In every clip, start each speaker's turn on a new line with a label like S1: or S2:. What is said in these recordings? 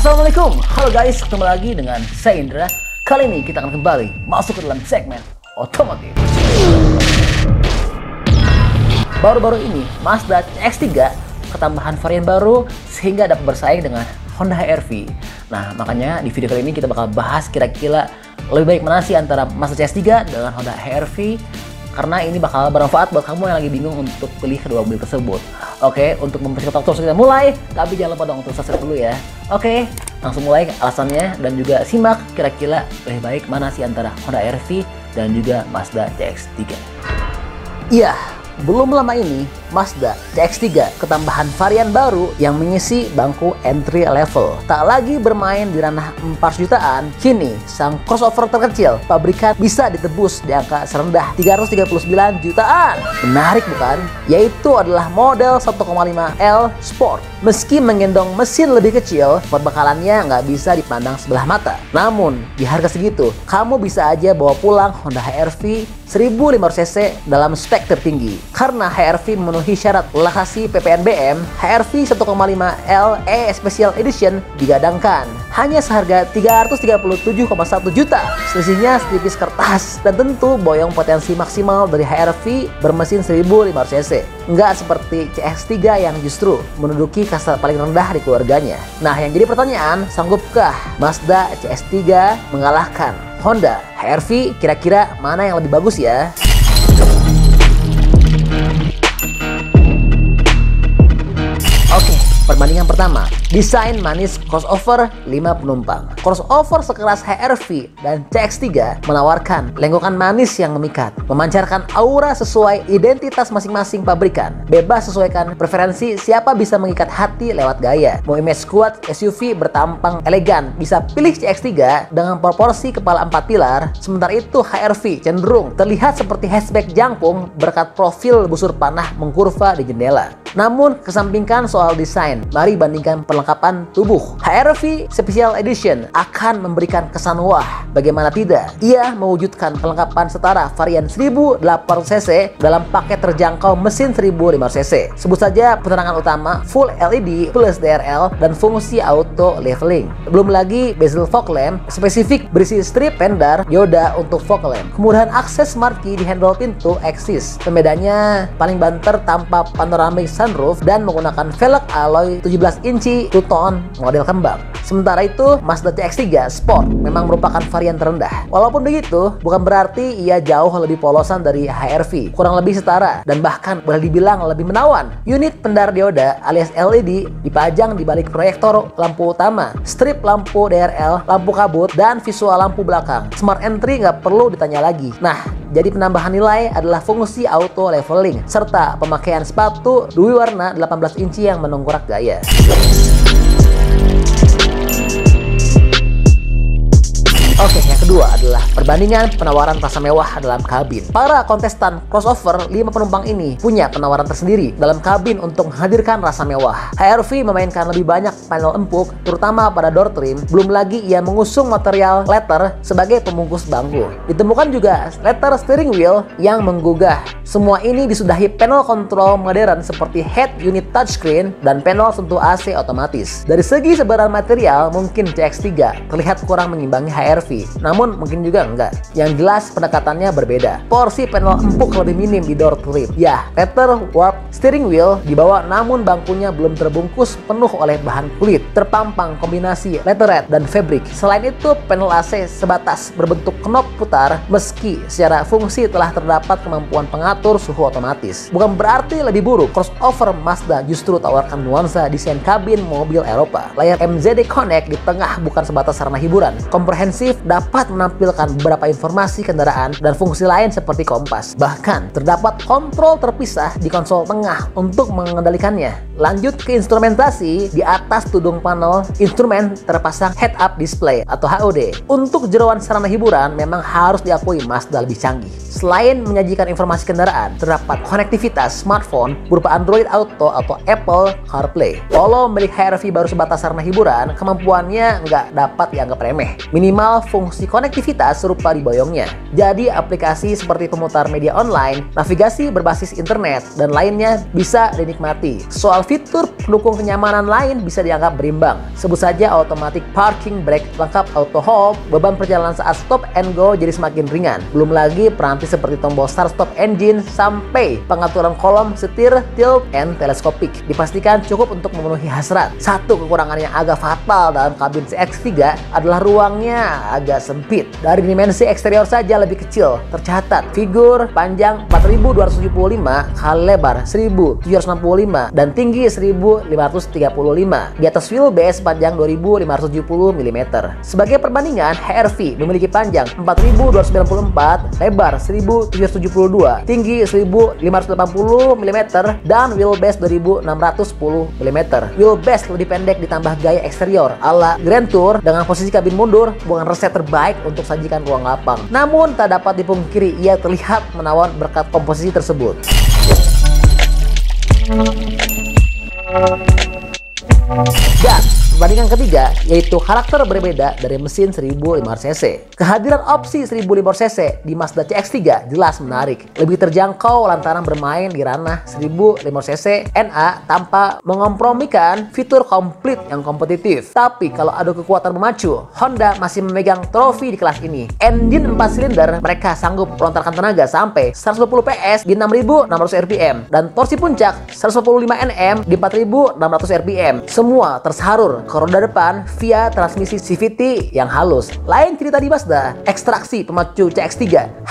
S1: Assalamualaikum, halo guys, ketemu lagi dengan saya Indra. Kali ini kita akan kembali masuk ke dalam segmen otomotif. Baru-baru ini Mazda CX-3 ketambahan varian baru sehingga dapat bersaing dengan Honda HR-V. Nah, makanya di video kali ini kita bakal bahas kira-kira lebih baik mana sih antara Mazda CX-3 dengan Honda HR-V, karena ini bakal bermanfaat buat kamu yang lagi bingung untuk pilih kedua mobil tersebut. Oke, untuk mempercepat waktu kita mulai, tapi jangan lupa dong untuk subscribe dulu ya. Oke, langsung mulai alasannya dan juga simak kira-kira lebih baik mana sih antara Honda HR-V dan juga Mazda CX-3. Iya, belum lama ini Mazda CX-3 ketambahan varian baru yang mengisi bangku entry level. Tak lagi bermain di ranah 4 jutaan, kini sang crossover terkecil pabrikan bisa ditebus di angka serendah 339 jutaan. Menarik bukan? Yaitu adalah model 1,5L Sport. Meski menggendong mesin lebih kecil, perbekalannya nggak bisa dipandang sebelah mata. Namun, di harga segitu, kamu bisa aja bawa pulang Honda HR-V 1500cc dalam spek tertinggi. Karena HR-V memenuhi syarat lokasi PPNBM, HR-V 1,5L E Special Edition digadangkan hanya seharga 337,1 juta. Selisihnya setipis kertas dan tentu boyong potensi maksimal dari HR-V bermesin 1500cc. Nggak seperti CX-3 yang justru menduduki kasta paling rendah di keluarganya. Nah, yang jadi pertanyaan, sanggupkah Mazda CX-3 mengalahkan Honda HR-V? Kira-kira mana yang lebih bagus ya? Oke, perbandingan pertama, desain manis crossover 5 penumpang. Crossover sekelas HR-V dan CX-3 menawarkan lengkungan manis yang memikat, memancarkan aura sesuai identitas masing-masing pabrikan. Bebas sesuaikan preferensi siapa bisa mengikat hati lewat gaya. Mau image kuat SUV bertampang elegan, bisa pilih CX-3 dengan proporsi kepala 4 pilar. Sementara itu HR-V cenderung terlihat seperti hatchback jangkung berkat profil busur panah mengkurva di jendela. Namun, kesampingkan soal desain, mari bandingkan perlengkapan tubuh. HR-V Special Edition akan memberikan kesan wah. Bagaimana tidak? Ia mewujudkan perlengkapan setara varian 1800cc dalam paket terjangkau mesin 1500cc. Sebut saja penerangan utama full LED plus DRL dan fungsi auto leveling. Belum lagi bezel fog lamp spesifik berisi strip fender dioda untuk fog lamp. Kemudahan akses smart key di handle pintu eksis. Pembedanya paling banter tanpa panoramic sunroof dan menggunakan velg alloy 17 inci two-tone model kembang. Sementara itu, Mazda CX-3 Sport memang merupakan varian terendah. Walaupun begitu, bukan berarti ia jauh lebih polosan dari HR-V. Kurang lebih setara dan bahkan boleh dibilang lebih menawan. Unit pendar dioda alias LED dipajang di balik proyektor lampu utama, strip lampu DRL, lampu kabut, dan visual lampu belakang. Smart Entry nggak perlu ditanya lagi. Nah, jadi penambahan nilai adalah fungsi auto leveling serta pemakaian sepatu dui warna 18 inci yang mendongkrak gaya. Oke, yang kedua adalah perbandingan penawaran rasa mewah dalam kabin. Para kontestan crossover 5 penumpang ini punya penawaran tersendiri dalam kabin untuk menghadirkan rasa mewah. HR-V memainkan lebih banyak panel empuk, terutama pada door trim. Belum lagi ia mengusung material leather sebagai pembungkus bangku. Ditemukan juga leather steering wheel yang menggugah. Semua ini disudahi panel kontrol modern seperti head unit touchscreen dan panel sentuh AC otomatis. Dari segi sebaran material, mungkin CX-3 terlihat kurang mengimbangi HR-V. Namun mungkin juga enggak. Yang jelas pendekatannya berbeda. Porsi panel empuk lebih minim di door trim. Ya, leather warp steering wheel dibawa namun bangkunya belum terbungkus penuh oleh bahan kulit. Terpampang kombinasi leatherette dan fabric. Selain itu, panel AC sebatas berbentuk knob putar meski secara fungsi telah terdapat kemampuan pengatur suhu otomatis. Bukan berarti lebih buruk. Crossover Mazda justru tawarkan nuansa desain kabin mobil Eropa. Layar MZD Connect di tengah bukan sebatas sarana hiburan. Komprehensif dapat menampilkan beberapa informasi kendaraan dan fungsi lain seperti kompas. Bahkan terdapat kontrol terpisah di konsol tengah untuk mengendalikannya. Lanjut ke instrumentasi, di atas tudung panel instrumen terpasang head-up display atau HUD. Untuk jeroan sarana hiburan memang harus diakui Mazda lebih canggih. Selain menyajikan informasi kendaraan, terdapat konektivitas smartphone berupa Android Auto atau Apple CarPlay. Walau milik HR-V baru sebatas sarana hiburan, kemampuannya nggak dapat dianggap remeh. Minimal fungsi konektivitas serupa di boyongnya. Jadi aplikasi seperti pemutar media online, navigasi berbasis internet, dan lainnya bisa dinikmati. Soal fitur pendukung kenyamanan lain bisa dianggap berimbang. Sebut saja automatic parking brake lengkap auto hold, beban perjalanan saat stop and go jadi semakin ringan. Belum lagi peranti seperti tombol start stop engine sampai pengaturan kolom, setir, tilt, and teleskopik dipastikan cukup untuk memenuhi hasrat. Satu kekurangan yang agak fatal dalam kabin CX-3 adalah ruangnya agak sempit. Dari dimensi eksterior saja lebih kecil, tercatat figur panjang 4275 kali lebar 1765 dan tinggi 1535. Di atas wheelbase panjang 2570 mm. Sebagai perbandingan, HR-V memiliki panjang 4294, lebar 1772, tinggi 1580 mm dan wheelbase 2610 mm. Wheelbase lebih pendek ditambah gaya eksterior ala Grand Tour dengan posisi kabin mundur bukan resep terbaik untuk sajikan ruang lapang. Namun tak dapat dipungkiri ia terlihat menawan berkat komposisi tersebut. Dan perbandingan ketiga yaitu karakter berbeda dari mesin 1500cc. Kehadiran opsi 1500cc di Mazda CX-3 jelas menarik. Lebih terjangkau lantaran bermain di ranah 1500cc NA tanpa mengompromikan fitur komplit yang kompetitif. Tapi kalau adu kekuatan memacu, Honda masih memegang trofi di kelas ini. Engine 4 silinder mereka sanggup melontarkan tenaga sampai 110 PS di 6.600 rpm dan torsi puncak 145 Nm di 4.600 rpm. Semua tersalur ke roda depan via transmisi CVT yang halus. Lain cerita di Mazda, ekstraksi pemacu CX-3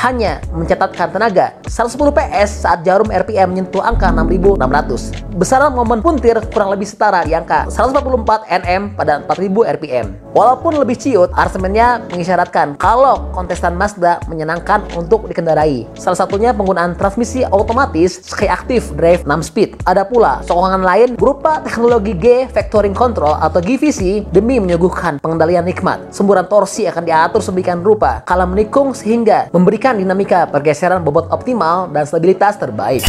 S1: hanya mencatatkan tenaga 110 PS saat jarum RPM menyentuh angka 6.600. Besaran momen puntir kurang lebih setara di angka 144 Nm pada 4.000 RPM. Walaupun lebih ciut, arsemennya mengisyaratkan kalau kontestan Mazda menyenangkan untuk dikendarai. Salah satunya penggunaan transmisi otomatis Sky Active Drive 6 speed. Ada pula sokongan lain berupa teknologi G Vectoring Control atau GVC demi menyuguhkan pengendalian nikmat. Semburan torsi akan diatur sedemikian rupa kala menikung sehingga memberikan dinamika pergeseran bobot optimal dan stabilitas terbaik.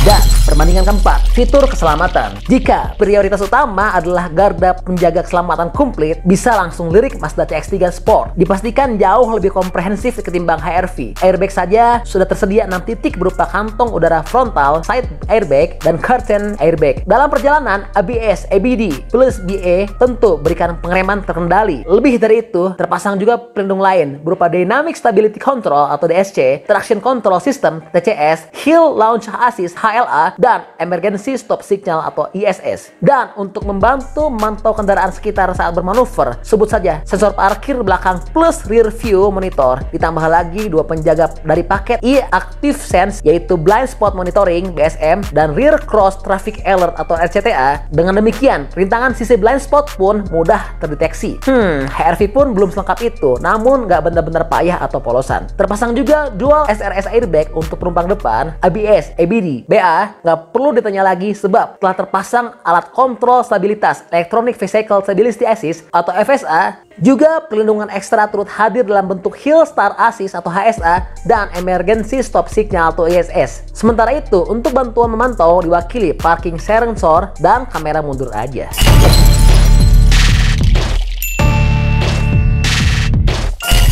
S1: Dan perbandingan keempat, fitur keselamatan. Jika prioritas utama adalah garda penjaga keselamatan komplit, bisa langsung lirik Mazda CX-3 Sport. Dipastikan jauh lebih komprehensif ketimbang HR-V. Airbag saja sudah tersedia 6 titik berupa kantong udara frontal, side airbag, dan curtain airbag. Dalam perjalanan, ABS, ABD, plus BA tentu berikan pengereman terkendali. Lebih dari itu, terpasang juga pelindung lain berupa Dynamic Stability Control atau DSC, Traction Control System TCS, Hill Launch Assist HLA, dan Emergency Stop Signal atau ESS. Dan untuk membantu memantau kendaraan sekitar saat bermanuver, sebut saja sensor parkir belakang plus rear view monitor, ditambah lagi dua penjaga dari paket e-Active Sense yaitu Blind Spot Monitoring BSM dan Rear Cross Traffic Alert atau RCTA. Dengan demikian, rintangan sisi blind spot pun mudah terdeteksi. HR-V pun belum selengkap itu, namun nggak benar-benar payah atau polosan. Terpasang juga dual SRS airbag untuk penumpang depan, ABS, ABD, BA nggak perlu ditanya lagi sebab telah terpasang alat kontrol stabilitas Electronic Vehicle Stability Assist atau FSA. Juga pelindungan ekstra turut hadir dalam bentuk Hill Start Assist atau HSA dan Emergency Stop Signal atau ESS. Sementara itu, untuk bantuan memantau diwakili parking sensor dan kamera mundur aja.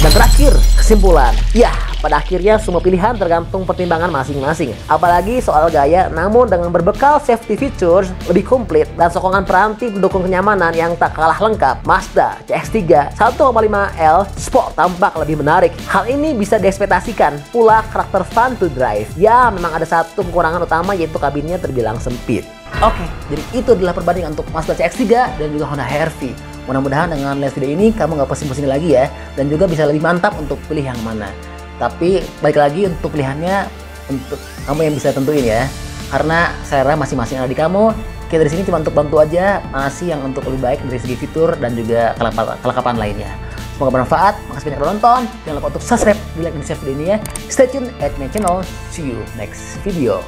S1: Dan terakhir, kesimpulan. Ya, pada akhirnya semua pilihan tergantung pertimbangan masing-masing. Apalagi soal gaya, namun dengan berbekal safety features lebih komplit dan sokongan peranti pendukung kenyamanan yang tak kalah lengkap, Mazda CX-3 1.5L Sport tampak lebih menarik. Hal ini bisa diekspektasikan pula karakter fun to drive. Ya, memang ada satu kekurangan utama yaitu kabinnya terbilang sempit. Oke, jadi itu adalah perbandingan untuk Mazda CX-3 dan juga Honda HR-V. Mudah-mudahan dengan lihat video ini kamu nggak pusing-pusing lagi ya, dan juga bisa lebih mantap untuk pilih yang mana. Tapi balik lagi untuk pilihannya untuk kamu yang bisa tentuin ya, karena selera masing-masing ada di kamu. Oke, dari sini cuma untuk bantu aja masih yang untuk lebih baik dari segi fitur dan juga kelengkapan lainnya. Semoga bermanfaat. Makasih banyak udah nonton. Jangan lupa untuk subscribe, di like, dan share video ini ya. Stay tune at my channel. See you next video.